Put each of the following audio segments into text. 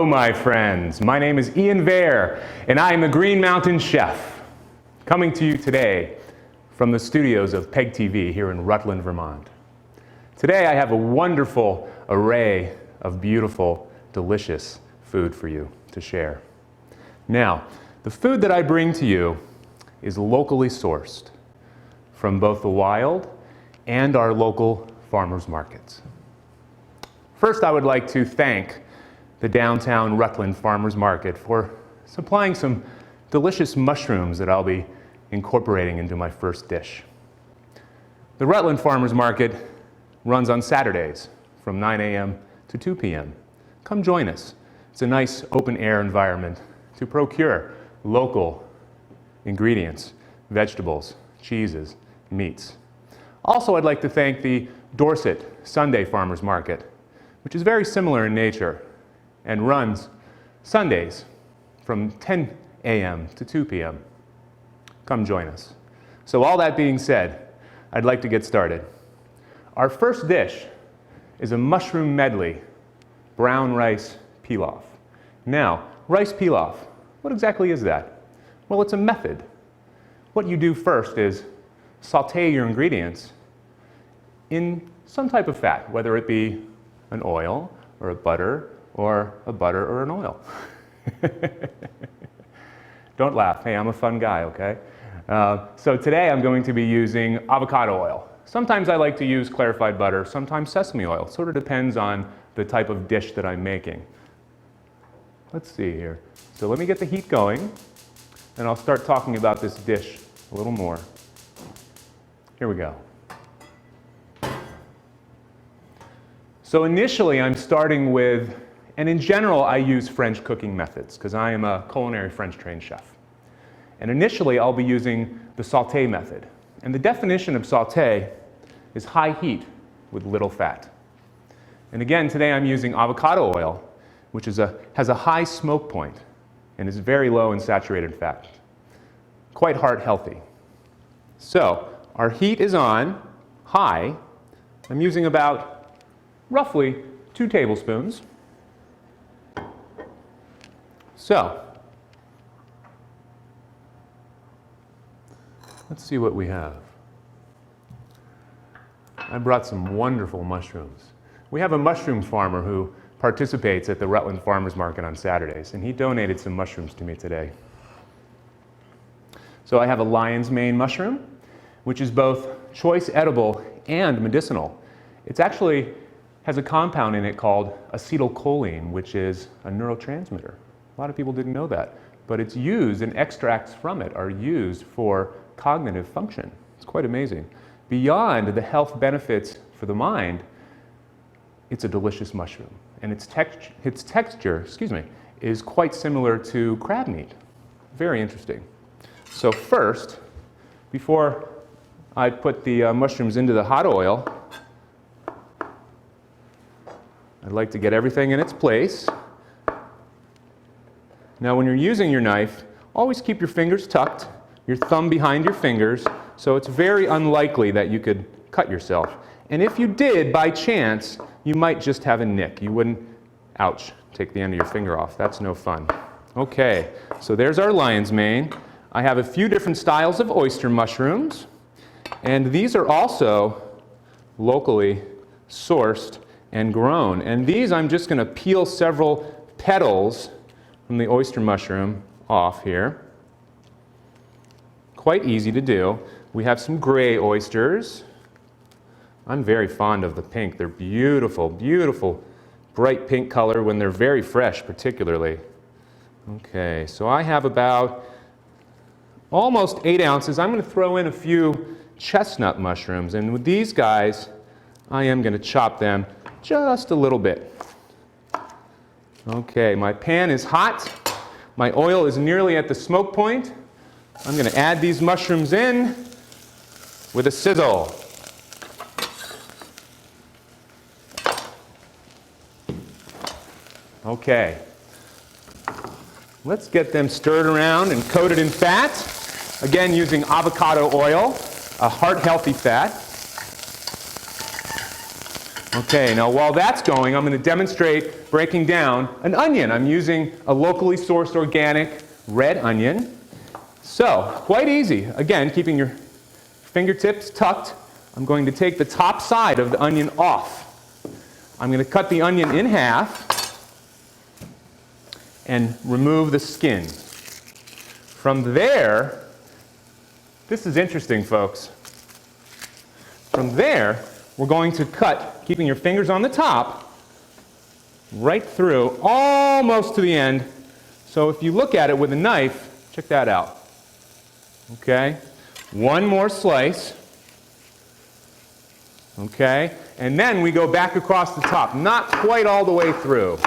Hello, my friends. My name is Ian Vare, and I am a Green Mountain chef, coming to you today from the studios of PEG TV here in Rutland, Vermont. Today, I have a wonderful array of beautiful, delicious food for you to share. Now, the food that I bring to you is locally sourced from both the wild and our local farmers markets. First, I would like to thank the downtown Rutland Farmers Market for supplying some delicious mushrooms that I'll be incorporating into my first dish. The Rutland Farmers Market runs on Saturdays from 9 a.m. to 2 p.m. Come join us. It's a nice open-air environment to procure local ingredients, vegetables, cheeses, meats. Also, I'd like to thank the Dorset Sunday Farmers Market, which is very similar in nature and runs Sundays from 10 a.m. to 2 p.m. Come join us. So all that being said, I'd like to get started. Our first dish is a mushroom medley brown rice pilaf. Now, rice pilaf, what exactly is that? Well, it's a method. What you do first is saute your ingredients in some type of fat, whether it be an oil or a butter or an oil. Don't laugh. Hey, I'm a fun guy, okay? So today I'm going to be using avocado oil. Sometimes I like to use clarified butter, sometimes sesame oil. Sort of depends on the type of dish that I'm making. Let's see here. So let me get the heat going, and I'll start talking about this dish a little more. Here we go. So initially I'm starting with, and in general I use French cooking methods because I am a culinary French trained chef. And initially I'll be using the sauté method. And the definition of sauté is high heat with little fat. And again, today I'm using avocado oil, which has a high smoke point and is very low in saturated fat. Quite heart healthy. So our heat is on, high. I'm using about roughly 2 tablespoons. So, let's see what we have. I brought some wonderful mushrooms. We have a mushroom farmer who participates at the Rutland Farmers Market on Saturdays, and he donated some mushrooms to me today. So I have a lion's mane mushroom, which is both choice edible and medicinal. It's actually has a compound in it called acetylcholine, which is a neurotransmitter. A lot of people didn't know that, but it's used, and extracts from it are used for cognitive function. It's quite amazing. Beyond the health benefits for the mind, it's a delicious mushroom, and its texture, is quite similar to crab meat. Very interesting. So first, before I put the mushrooms into the hot oil, I'd like to get everything in its place. Now when you're using your knife, always keep your fingers tucked, your thumb behind your fingers, so it's very unlikely that you could cut yourself. And if you did, by chance, you might just have a nick. You wouldn't, ouch, take the end of your finger off. That's no fun. Okay, so there's our lion's mane. I have a few different styles of oyster mushrooms, and these are also locally sourced and grown. And these I'm just going to peel several petals from the oyster mushroom off here. Quite easy to do. We have some gray oysters. I'm very fond of the pink. They're beautiful, beautiful, bright pink color when they're very fresh particularly. Okay, so I have about almost 8 ounces. I'm going to throw in a few chestnut mushrooms, and with these guys I am going to chop them just a little bit. Okay, my pan is hot. My oil is nearly at the smoke point. I'm going to add these mushrooms in with a sizzle. Okay. Let's get them stirred around and coated in fat. Again, using avocado oil, a heart-healthy fat. Okay, now while that's going, I'm going to demonstrate breaking down an onion. I'm using a locally sourced organic red onion. So, quite easy. Again, keeping your fingertips tucked, I'm going to take the top side of the onion off. I'm going to cut the onion in half and remove the skin. From there, this is interesting, folks. From there, we're going to cut, keeping your fingers on the top, right through, almost to the end. So if you look at it with a knife, check that out. Okay? One more slice. Okay? And then we go back across the top, not quite all the way through.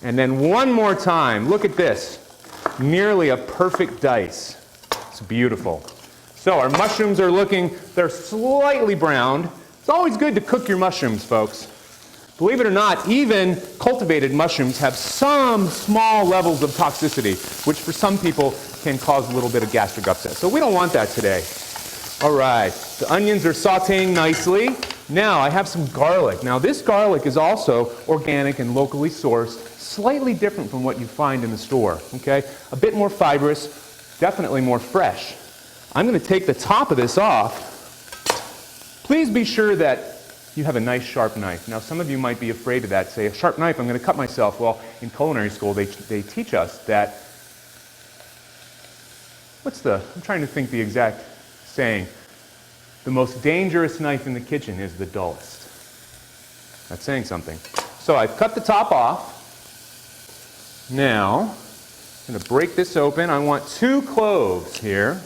And then one more time. Look at this. Nearly a perfect dice. It's beautiful. So our mushrooms are looking, they're slightly browned. It's always good to cook your mushrooms, folks. Believe it or not, even cultivated mushrooms have some small levels of toxicity, which for some people can cause a little bit of gastric upset. So we don't want that today. All right, the onions are sauteing nicely. Now I have some garlic. Now this garlic is also organic and locally sourced, slightly different from what you find in the store, okay? A bit more fibrous, definitely more fresh. I'm going to take the top of this off. Please be sure that you have a nice sharp knife. Now some of you might be afraid of that, say, a sharp knife, I'm going to cut myself. Well, in culinary school they teach us that, I'm trying to think the exact saying, the most dangerous knife in the kitchen is the dullest. That's saying something. So I've cut the top off. Now, I'm going to break this open. I want 2 cloves here.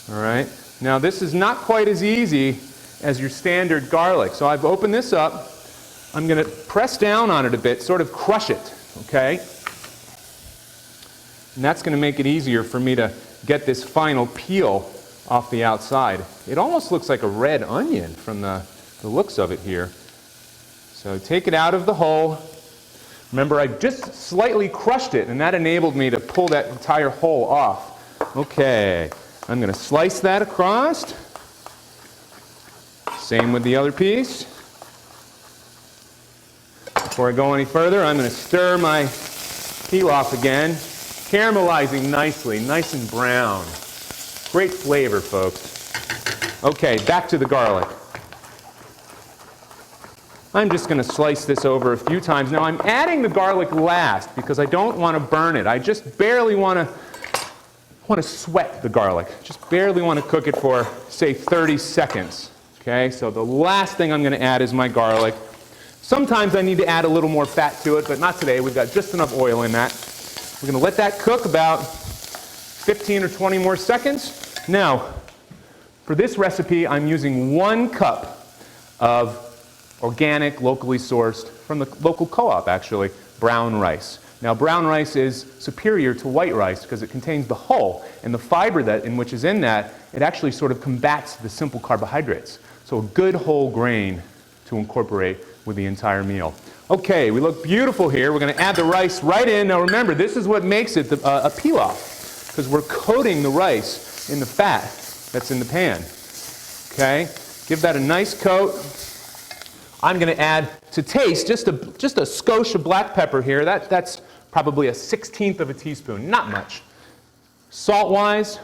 All right. Now this is not quite as easy as your standard garlic. So I've opened this up. I'm going to press down on it a bit, sort of crush it, okay? And that's going to make it easier for me to get this final peel off the outside. It almost looks like a red onion from the looks of it here. So take it out of the hull. Remember, I just slightly crushed it, and that enabled me to pull that entire hull off. Okay, I'm going to slice that across. Same with the other piece. Before I go any further, I'm going to stir my peel off again, caramelizing nicely, nice and brown. Great flavor, folks. Okay, back to the garlic. I'm just going to slice this over a few times. Now I'm adding the garlic last because I don't want to burn it. I just barely want to sweat the garlic. Just barely want to cook it for, say, 30 seconds. Okay, so the last thing I'm going to add is my garlic. Sometimes I need to add a little more fat to it, but not today. We've got just enough oil in that. We're going to let that cook about 15 or 20 more seconds. Now, for this recipe, I'm using 1 cup of organic, locally sourced, from the local co-op actually, brown rice. Now brown rice is superior to white rice because it contains the hull, and the fiber in which is in that, it actually sort of combats the simple carbohydrates. So a good whole grain to incorporate with the entire meal. Okay, we look beautiful here. We're going to add the rice right in. Now remember, this is what makes it a peel-off, because we're coating the rice in the fat that's in the pan. Okay, give that a nice coat. I'm going to add, to taste, just a skosh of black pepper here. That's probably a 1/16 of a teaspoon, not much. Salt-wise,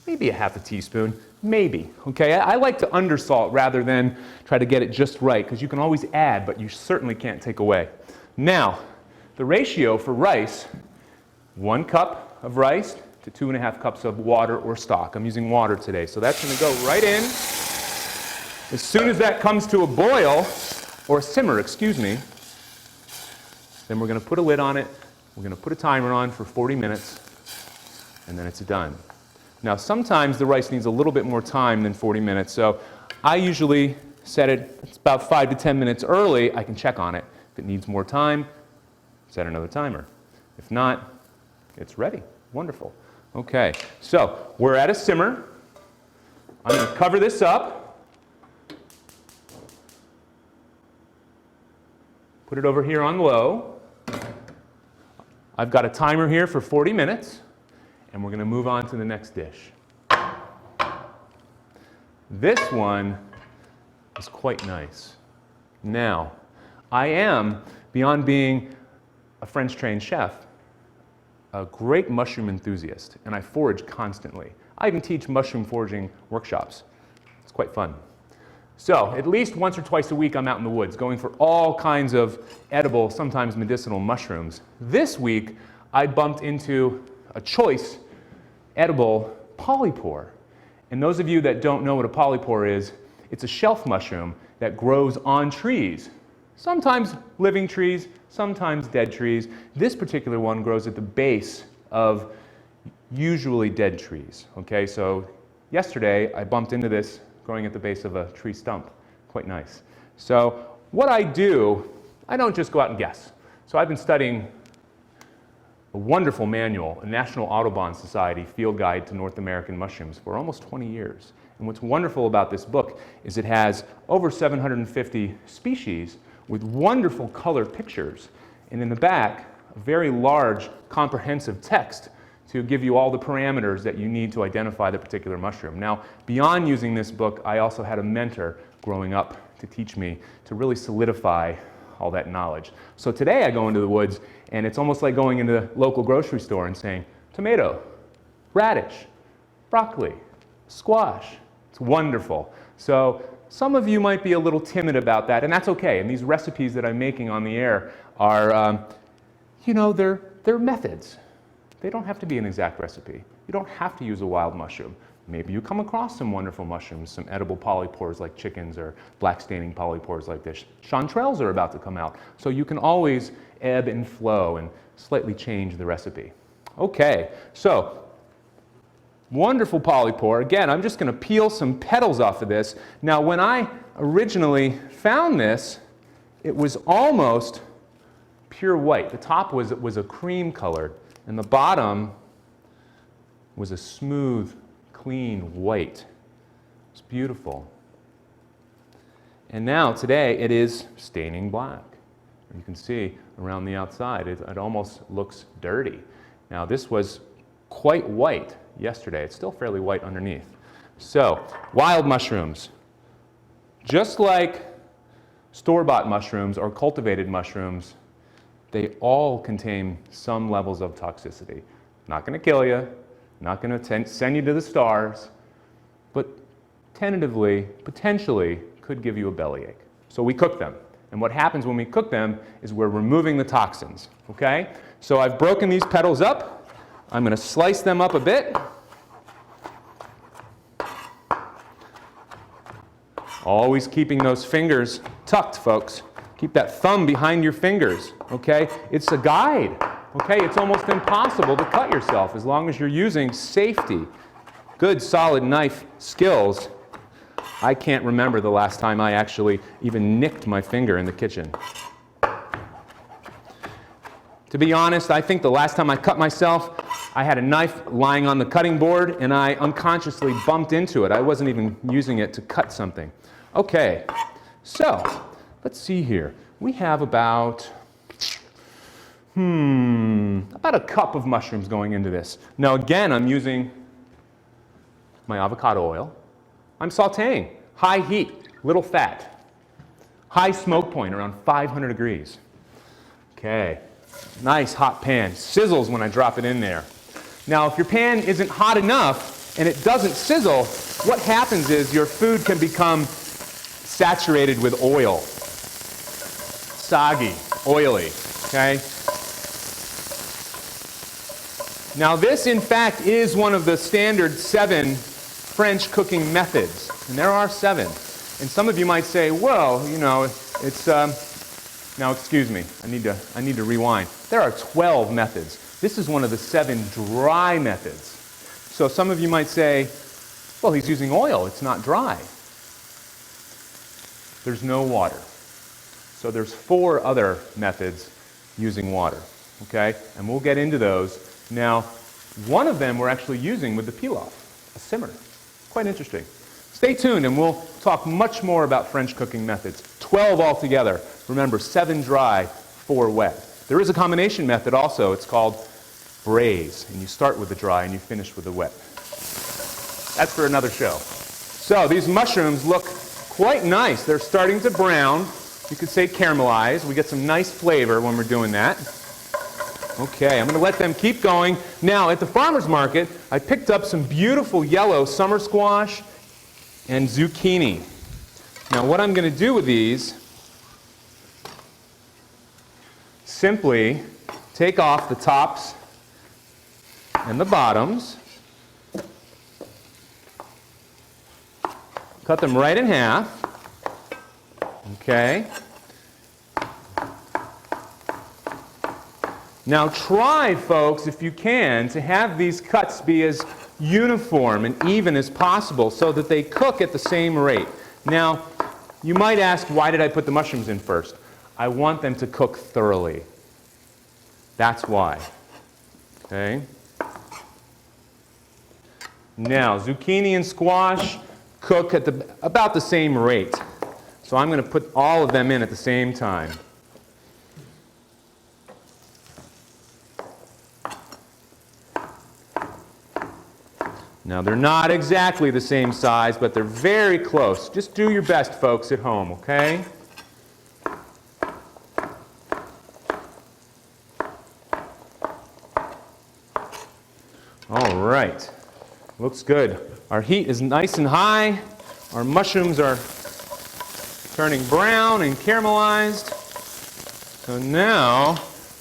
maybe a half a teaspoon, maybe. Okay, I like to undersalt rather than try to get it just right, because you can always add, but you certainly can't take away. Now, the ratio for rice, 1 cup of rice to 2.5 cups of water or stock. I'm using water today, so that's going to go right in. As soon as that comes to a boil, or a simmer, excuse me, then we're going to put a lid on it. We're going to put a timer on for 40 minutes, and then it's done. Now, sometimes the rice needs a little bit more time than 40 minutes, so I usually set it, it's about 5 to 10 minutes early. I can check on it. If it needs more time, set another timer. If not, it's ready. Wonderful. Okay, so we're at a simmer. I'm going to cover this up. Put it over here on low. I've got a timer here for 40 minutes, and we're going to move on to the next dish. This one is quite nice. Now, I am, beyond being a French-trained chef, a great mushroom enthusiast, and I forage constantly. I even teach mushroom foraging workshops. It's quite fun. So, at least once or twice a week, I'm out in the woods, going for all kinds of edible, sometimes medicinal mushrooms. This week, I bumped into a choice edible polypore. And those of you that don't know what a polypore is, it's a shelf mushroom that grows on trees. Sometimes living trees, sometimes dead trees. This particular one grows at the base of usually dead trees. Okay, so yesterday I bumped into this growing at the base of a tree stump. Quite nice. So what I do, I don't just go out and guess. So I've been studying a wonderful manual, a National Audubon Society Field Guide to North American Mushrooms, for almost 20 years. And what's wonderful about this book is it has over 750 species with wonderful color pictures, and in the back, a very large comprehensive text to give you all the parameters that you need to identify the particular mushroom. Now, beyond using this book, I also had a mentor growing up to teach me to really solidify all that knowledge. So today I go into the woods, and it's almost like going into the local grocery store and saying, tomato, radish, broccoli, squash. It's wonderful. So some of you might be a little timid about that, and that's okay. And these recipes that I'm making on the air are, they're methods. They don't have to be an exact recipe. You don't have to use a wild mushroom. Maybe you come across some wonderful mushrooms, some edible polypores like chickens or black staining polypores like this. Chanterelles are about to come out. So you can always ebb and flow and slightly change the recipe. Okay, so wonderful polypore. Again, I'm just going to peel some petals off of this. Now, when I originally found this, it was almost pure white. The top was a cream colored, and the bottom was a smooth, clean white. It's beautiful. And now, today, it is staining black. You can see around the outside, it almost looks dirty. Now, this was quite white yesterday. It's still fairly white underneath. So, wild mushrooms. Just like store-bought mushrooms or cultivated mushrooms, they all contain some levels of toxicity. Not going to kill you, not going to send you to the stars, but tentatively, potentially, could give you a bellyache. So we cook them. And what happens when we cook them is we're removing the toxins, okay? So I've broken these petals up. I'm going to slice them up a bit. Always keeping those fingers tucked, folks. Keep that thumb behind your fingers, okay? It's a guide, okay? It's almost impossible to cut yourself as long as you're using safety, good solid knife skills. I can't remember the last time I actually even nicked my finger in the kitchen. To be honest, I think the last time I cut myself, I had a knife lying on the cutting board and I unconsciously bumped into it. I wasn't even using it to cut something. Okay, so let's see here. We have about a cup of mushrooms going into this. Now again, I'm using my avocado oil. I'm sauteing, high heat, little fat, high smoke point around 500 degrees. Okay, nice hot pan, sizzles when I drop it in there. Now if your pan isn't hot enough and it doesn't sizzle, what happens is your food can become saturated with oil. Soggy, oily, okay? Now this, in fact, is one of the standard 7 French cooking methods, and there are 7. And some of you might say, well, you know, it's, now excuse me, I need to rewind. There are 12 methods. This is one of the 7 dry methods. So some of you might say, well, he's using oil, it's not dry. There's no water. So there's 4 other methods using water, okay? And we'll get into those. Now, one of them we're actually using with the pilaf, a simmer. Quite interesting. Stay tuned and we'll talk much more about French cooking methods. 12 altogether. Remember, 7 dry, 4 wet. There is a combination method also. It's called braise. And you start with the dry and you finish with the wet. That's for another show. So these mushrooms look quite nice. They're starting to brown. You could say caramelize. We get some nice flavor when we're doing that. Okay, I'm going to let them keep going. Now, at the farmer's market, I picked up some beautiful yellow summer squash and zucchini. Now, what I'm going to do with these, simply take off the tops and the bottoms, cut them right in half, okay? Now try, folks, if you can, to have these cuts be as uniform and even as possible so that they cook at the same rate. Now, you might ask, why did I put the mushrooms in first? I want them to cook thoroughly. That's why. Okay? Now, zucchini and squash cook at about the same rate. So I'm going to put all of them in at the same time. Now, they're not exactly the same size, but they're very close. Just do your best, folks, at home, okay? All right. Looks good. Our heat is nice and high. Our mushrooms are turning brown and caramelized. So now,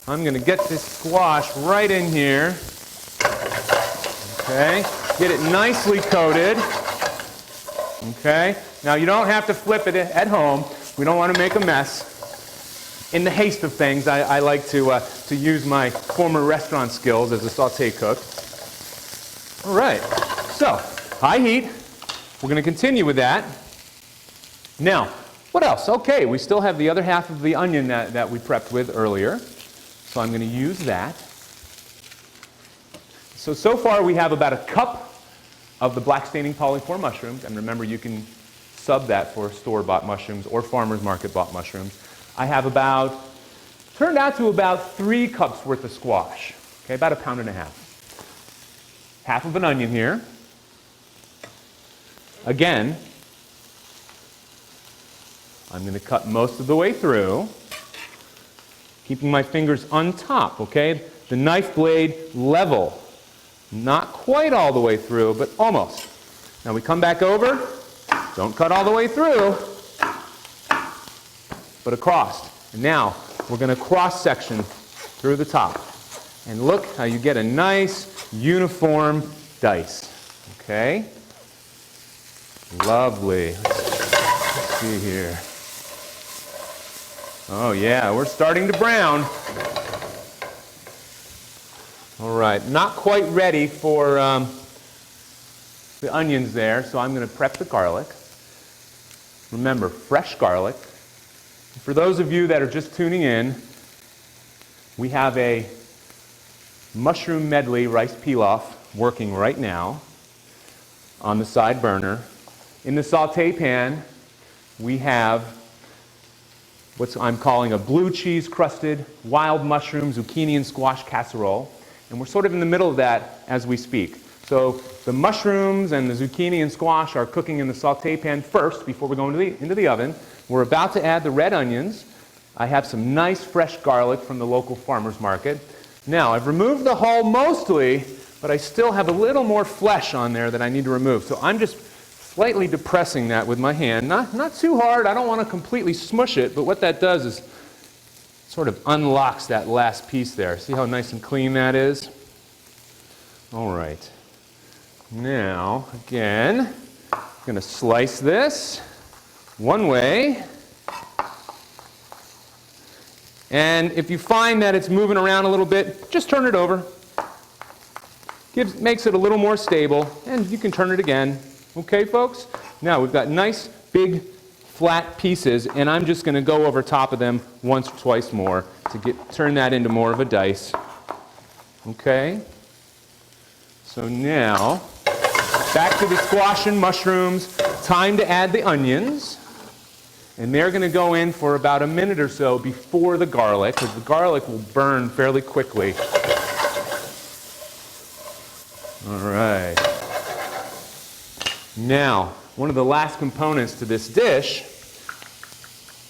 I'm going to get this squash right in here. Okay? Get it nicely coated. Okay? Now you don't have to flip it at home. We don't want to make a mess. In the haste of things, I like to use my former restaurant skills as a sauté cook. All right. So, high heat. We're going to continue with that. Now, what else? Okay, we still have the other half of the onion that we prepped with earlier. So I'm going to use that. So far we have about a cup of the black staining polypore mushrooms, and remember you can sub that for store-bought mushrooms or farmer's market bought mushrooms. I have turned out to about 3 cups worth of squash, okay, about 1.5 pounds. Half of an onion here. Again, I'm going to cut most of the way through, keeping my fingers on top, okay, the knife blade level. Not quite all the way through, but almost. Now we come back over. Don't cut all the way through, but across. And now we're going to cross section through the top. And look how you get a nice, uniform dice. Okay? Lovely. Let's see here. Oh yeah, we're starting to brown. All right, not quite ready for the onions there, so I'm going to prep the garlic. Remember, fresh garlic. For those of you that are just tuning in, we have a mushroom medley rice pilaf working right now on the side burner. In the sauté pan, we have what I'm calling a blue cheese crusted wild mushroom, zucchini, and squash casserole. And we're sort of in the middle of that as we speak. So the mushrooms and the zucchini and squash are cooking in the sauté pan first before we go into the oven. We're about to add the red onions. I have some nice fresh garlic from the local farmer's market. Now, I've removed the hull mostly, but I still have a little more flesh on there that I need to remove. So I'm just slightly depressing that with my hand. Not too hard. I don't want to completely smush it, but what that does is sort of unlocks that last piece there. See how nice and clean that is? All right. Now, again, I'm going to slice this one way. And if you find that it's moving around a little bit, just turn it over. Makes it a little more stable, and you can turn it again. Okay, folks? Now, we've got nice, big, flat pieces, and I'm just going to go over top of them once or twice more to turn that into more of a dice. Okay? So now, back to the squash and mushrooms. Time to add the onions. And they're going to go in for about a minute or so before the garlic, because the garlic will burn fairly quickly. All right. Now, one of the last components to this dish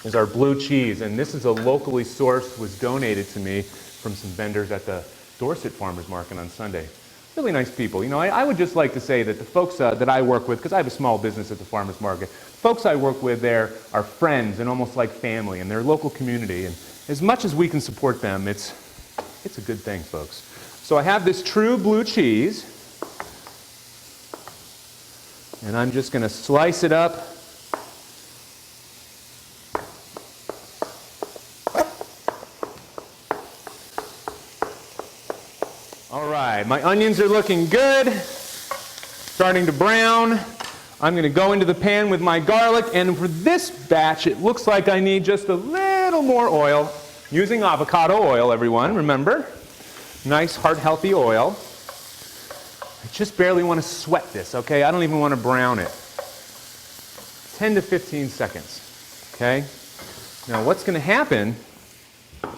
is our blue cheese, and this is a locally sourced, was donated to me from some vendors at the Dorset Farmers Market on Sunday. Really nice people. You know, I would just like to say that the folks that I work with, because I have a small business at the farmers market, folks I work with there are friends and almost like family, and they're local community, and as much as we can support them, it's a good thing, folks. So I have this true blue cheese, and I'm just going to slice it up. All right, my onions are looking good, starting to brown. I'm going to go into the pan with my garlic, and for this batch, it looks like I need just a little more oil. Using avocado oil, everyone, remember? Nice, heart-healthy oil. I just barely want to sweat this, okay? I don't even want to brown it. 10 to 15 seconds, okay? Now, what's going to happen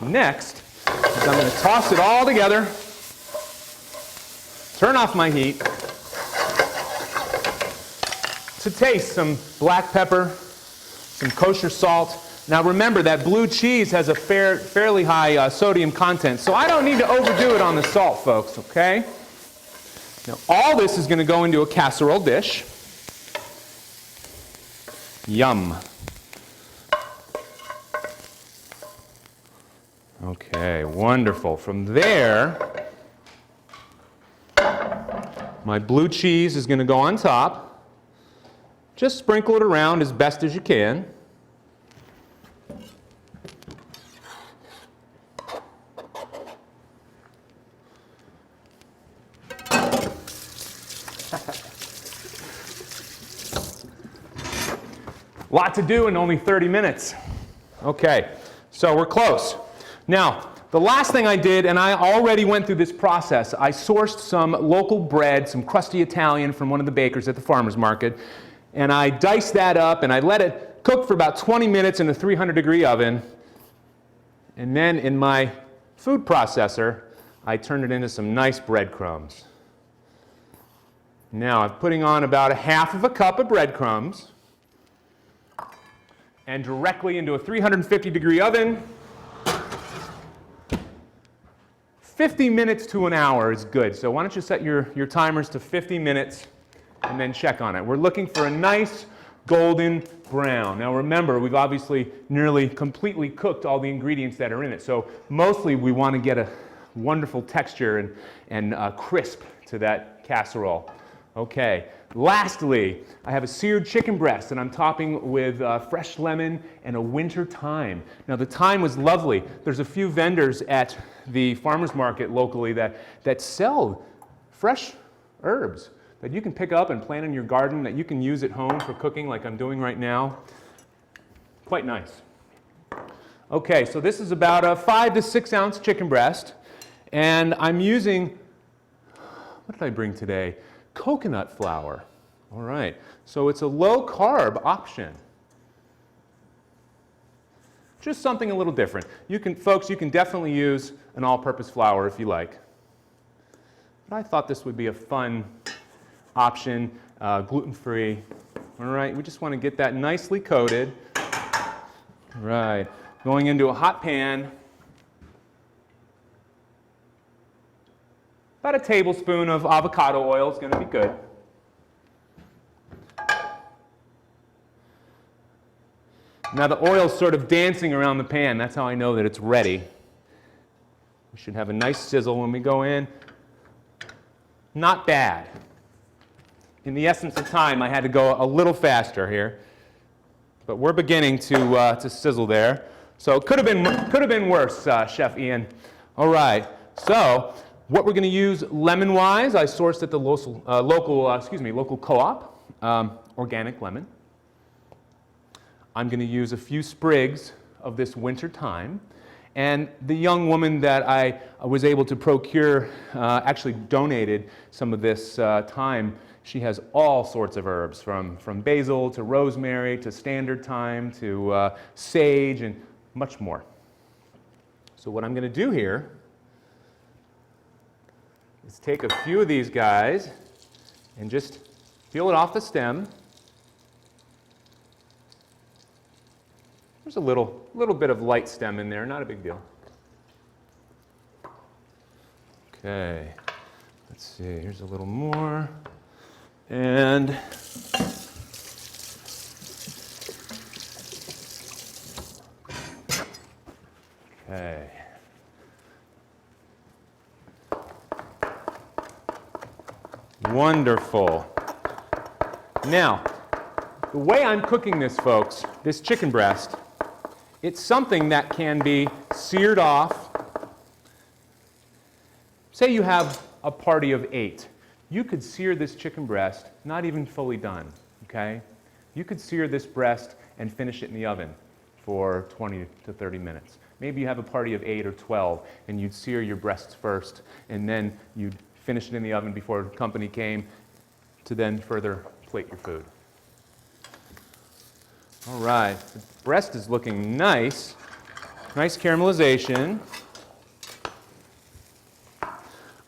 next is I'm going to toss it all together, turn off my heat, to taste some black pepper, some kosher salt. Now remember that blue cheese has a fairly high sodium content, so I don't need to overdo it on the salt, folks, okay? Now all this is going to go into a casserole dish. Yum. Okay, wonderful. From there, my blue cheese is going to go on top. Just sprinkle it around as best as you can. Lot to do in only 30 minutes. Okay, so we're close. Now, the last thing I did, and I already went through this process, I sourced some local bread, some crusty Italian from one of the bakers at the farmer's market, and I diced that up and I let it cook for about 20 minutes in a 300-degree oven. And then in my food processor, I turned it into some nice breadcrumbs. Now I'm putting on about a half of a cup of breadcrumbs and directly into a 350-degree oven. 50 minutes to an hour is good. So why don't you set your timers to 50 minutes and then check on it. We're looking for a nice golden brown. Now remember, we've obviously nearly completely cooked all the ingredients that are in it. So mostly we want to get a wonderful texture and crisp to that casserole. Okay, lastly, I have a seared chicken breast and I'm topping with fresh lemon and a winter thyme. Now the thyme was lovely. There's a few vendors at the farmer's market locally that sell fresh herbs that you can pick up and plant in your garden, that you can use at home for cooking like I'm doing right now. Quite nice. Okay, so this is about a 5 to 6 ounce chicken breast, and I'm using, what did I bring today? Coconut flour. All right, so it's a low carb option. Just something a little different. You can, folks, you can definitely use an all-purpose flour if you like. But I thought this would be a fun option, gluten-free. All right, we just want to get that nicely coated. All right, going into a hot pan. About a tablespoon of avocado oil is going to be good. Now the oil's sort of dancing around the pan. That's how I know that it's ready. We should have a nice sizzle when we go in. Not bad. In the essence of time, I had to go a little faster here, but we're beginning to sizzle there. So it could have been worse, Chef Ian. All right. So what we're going to use lemon-wise, I sourced at the local co-op, organic lemon. I'm going to use a few sprigs of this winter thyme. And the young woman that I was able to procure actually donated some of this thyme. She has all sorts of herbs, from basil to rosemary to standard thyme to sage and much more. So what I'm going to do here is take a few of these guys and just peel it off the stem. There's a little bit of light stem in there, not a big deal. Okay, let's see, here's a little more. And okay. Wonderful. Now, the way I'm cooking this, folks, this chicken breast, it's something that can be seared off. Say you have a party of 8. You could sear this chicken breast, not even fully done, okay? You could sear this breast and finish it in the oven for 20 to 30 minutes. Maybe you have a party of 8 or 12, and you'd sear your breasts first, and then you'd finish it in the oven before company came to then further plate your food. All right, the breast is looking nice. Nice caramelization.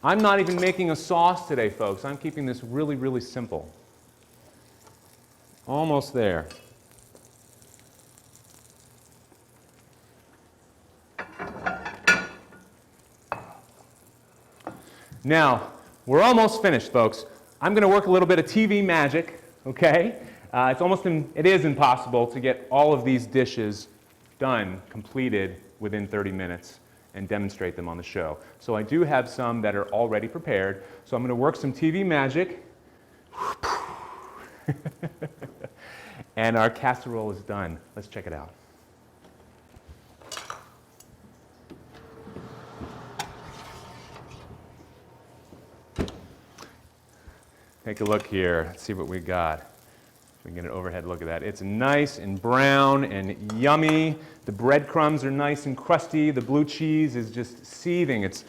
I'm not even making a sauce today, folks. I'm keeping this really, really simple. Almost there. Now, we're almost finished, folks. I'm going to work a little bit of TV magic, okay? It is impossible to get all of these dishes done, completed within 30 minutes and demonstrate them on the show. So I do have some that are already prepared. So I'm going to work some TV magic. And our casserole is done. Let's check it out. Take a look here. Let's see what we got. We can get an overhead look at that. It's nice and brown and yummy. The breadcrumbs are nice and crusty. The blue cheese is just seething. It's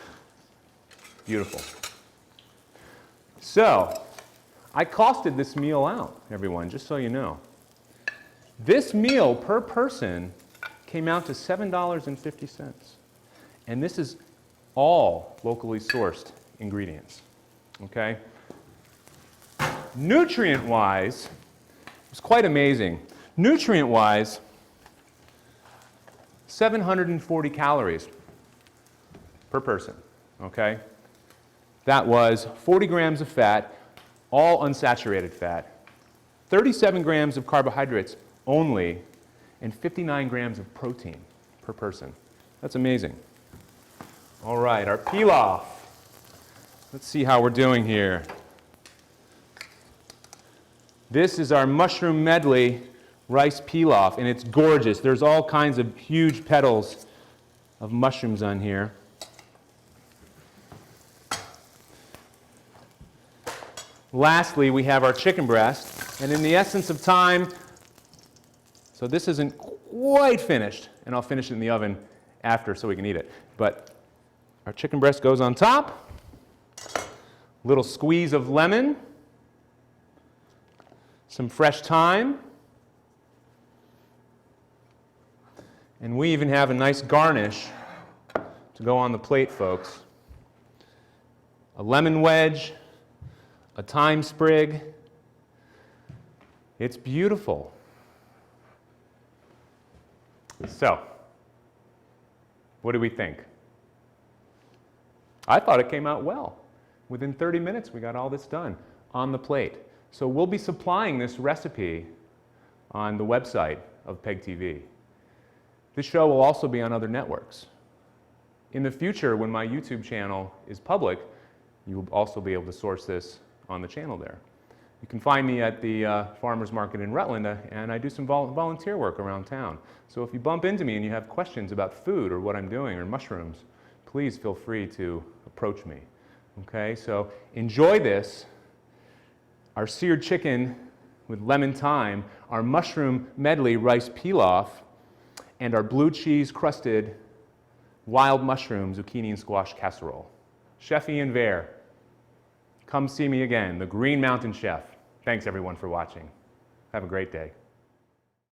beautiful. So, I costed this meal out, everyone, just so you know. This meal per person came out to $7.50. And this is all locally sourced ingredients, okay? Nutrient-wise, it's quite amazing. Nutrient-wise, 740 calories per person, okay? That was 40 grams of fat, all unsaturated fat, 37 grams of carbohydrates only, and 59 grams of protein per person. That's amazing. All right, our pilaf. Let's see how we're doing here. This is our mushroom medley rice pilaf, and it's gorgeous. There's all kinds of huge petals of mushrooms on here. Lastly, we have our chicken breast, and in the essence of time, so this isn't quite finished, and I'll finish it in the oven after so we can eat it. But our chicken breast goes on top, little squeeze of lemon, some fresh thyme, and we even have a nice garnish to go on the plate, folks. A lemon wedge, a thyme sprig. It's beautiful. So, what do we think? I thought it came out well. Within 30 minutes, we got all this done on the plate. So we'll be supplying this recipe on the website of PEG TV. This show will also be on other networks. In the future, when my YouTube channel is public, you will also be able to source this on the channel there. You can find me at the Farmers Market in Rutland, and I do some volunteer work around town. So if you bump into me and you have questions about food or what I'm doing or mushrooms, please feel free to approach me. Okay, so enjoy this. Our seared chicken with lemon thyme, our mushroom medley rice pilaf, and our blue cheese crusted wild mushroom zucchini and squash casserole. Chef Ian Vare, come see me again, the Green Mountain Chef. Thanks everyone for watching. Have a great day.